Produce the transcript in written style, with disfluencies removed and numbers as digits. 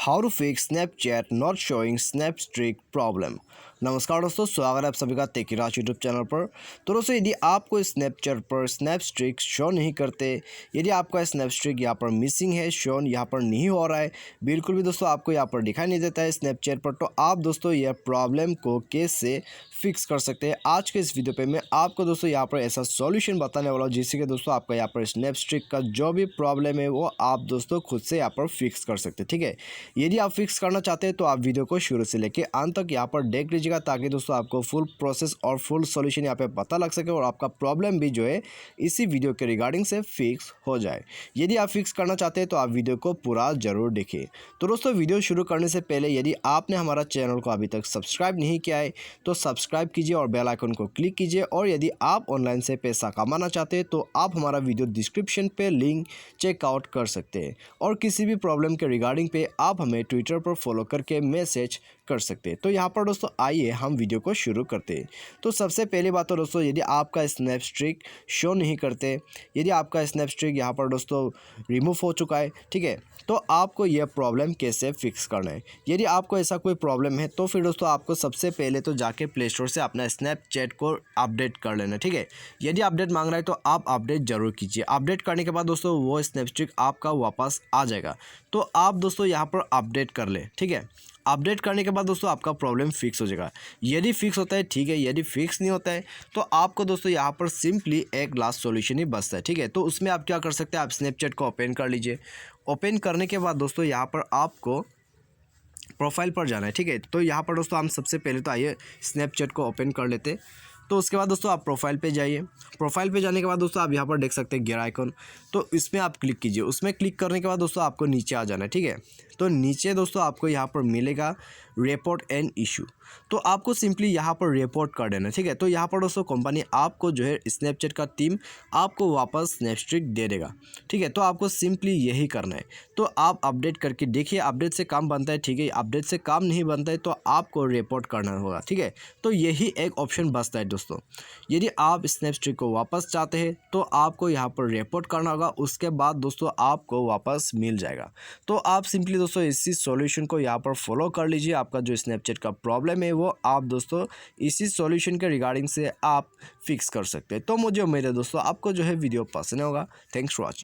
How to fix Snapchat not showing snap streak problem. नमस्कार दोस्तों, स्वागत है आप सभी का टेकिराज यूट्यूब चैनल पर। तो दोस्तों, यदि आपको स्नैपचैट पर स्नैप स्ट्रीक शो नहीं करते, यदि आपका स्नैप स्ट्रीक यहाँ पर मिसिंग है, शो यहाँ पर नहीं हो रहा है, बिल्कुल भी दोस्तों आपको यहाँ पर दिखाई नहीं देता है स्नैपचैट पर, तो आप दोस्तों यह प्रॉब्लम को कैसे फिक्स कर सकते हैं। आज के इस वीडियो पे मैं आपको दोस्तों यहाँ पर ऐसा सॉल्यूशन बताने वाला हूँ जिससे कि दोस्तों आपका यहाँ पर स्नैप स्ट्रीक का जो भी प्रॉब्लम है वो आप दोस्तों खुद से यहाँ पर फिक्स कर सकते हैं। ठीक है, यदि आप फिक्स करना चाहते हैं तो आप वीडियो को शुरू से लेकर अंत तक यहाँ पर देख लीजिएगा, ताकि दोस्तों आपको फुल प्रोसेस और फुल सॉल्यूशन यहाँ पे पता लग सके और आपका प्रॉब्लम भी जो है इसी वीडियो के रिगार्डिंग से फिक्स हो जाए। यदि आप फिक्स करना चाहते हैं तो आप वीडियो को पूरा जरूर देखिए। तो दोस्तों, वीडियो शुरू करने से पहले यदि आपने हमारा चैनल को अभी तक सब्सक्राइब नहीं किया है तो सब्सक्राइब कीजिए और बेल आइकन को क्लिक कीजिए। और यदि आप ऑनलाइन से पैसा कमाना चाहते हैं तो आप हमारा वीडियो डिस्क्रिप्शन पे लिंक चेकआउट कर सकते हैं। और किसी भी प्रॉब्लम के रिगार्डिंग पे आप हमें ट्विटर पर फॉलो करके मैसेज कर सकते हैं। तो यहाँ पर दोस्तों आइए हम वीडियो को शुरू करते हैं। तो सबसे पहली बात तो दोस्तों, यदि आपका स्नैप स्ट्रीक शो नहीं करते, यदि आपका स्नैप स्ट्रीक यहाँ पर दोस्तों रिमूव हो चुका है, ठीक है, तो आपको यह प्रॉब्लम कैसे फिक्स करना है। यदि आपको ऐसा कोई प्रॉब्लम है तो फिर दोस्तों आपको सबसे पहले तो जाके प्ले स्टोर से अपना स्नैपचैट को अपडेट कर लेना। ठीक है, यदि अपडेट मांग रहा है तो आप अपडेट जरूर कीजिए। अपडेट करने के बाद दोस्तों वो स्नैप स्ट्रीक आपका वापस आ जाएगा। तो आप दोस्तों यहाँ पर अपडेट कर ले। ठीक है, अपडेट करने के बाद दोस्तों आपका प्रॉब्लम फिक्स हो जाएगा। यदि फिक्स होता है ठीक है, यदि फिक्स नहीं होता है तो आपको दोस्तों यहाँ पर सिंपली एक लास्ट सॉल्यूशन ही बचता है। ठीक है, तो उसमें आप क्या कर सकते हैं, आप स्नैपचैट को ओपन कर लीजिए। ओपन करने के बाद दोस्तों यहाँ पर आपको प्रोफाइल पर जाना है। ठीक है, तो यहाँ पर दोस्तों हम सबसे पहले तो आइए स्नैपचैट को ओपन कर लेते। तो उसके बाद दोस्तों आप प्रोफाइल पे जाइए। प्रोफाइल पे जाने के बाद दोस्तों आप यहाँ पर देख सकते हैं गियर आइकन, तो इसमें आप क्लिक कीजिए। उसमें क्लिक करने के बाद दोस्तों आपको नीचे आ जाना है। ठीक है, तो नीचे दोस्तों आपको यहाँ पर मिलेगा रिपोर्ट एंड इशू, तो आपको सिंपली यहाँ पर रिपोर्ट कर देना। ठीक है, तो यहाँ पर दोस्तों कंपनी आपको जो है स्नैपचैट का टीम आपको वापस स्नैप स्ट्रीक दे देगा। ठीक है, तो आपको सिंपली यही करना है। तो आप अपडेट करके देखिए, अपडेट से काम बनता है। ठीक है, अपडेट से काम नहीं बनता है तो आपको रिपोर्ट करना होगा। ठीक है, तो यही एक ऑप्शन बचता है दोस्तों। यदि आप स्नैप स्ट्रीक को वापस चाहते हैं तो आपको यहाँ पर रिपोर्ट करना होगा, उसके बाद दोस्तों आपको वापस मिल जाएगा। तो आप सिंपली दोस्तों इसी सॉल्यूशन को यहाँ पर फॉलो कर लीजिए। आपका जो स्नैपचैट का प्रॉब्लम है वो आप दोस्तों इसी सॉल्यूशन के रिगार्डिंग से आप फिक्स कर सकते हैं। तो मुझे उम्मीद है दोस्तों आपको जो है वीडियो पसंद होगा। Thanks for watching.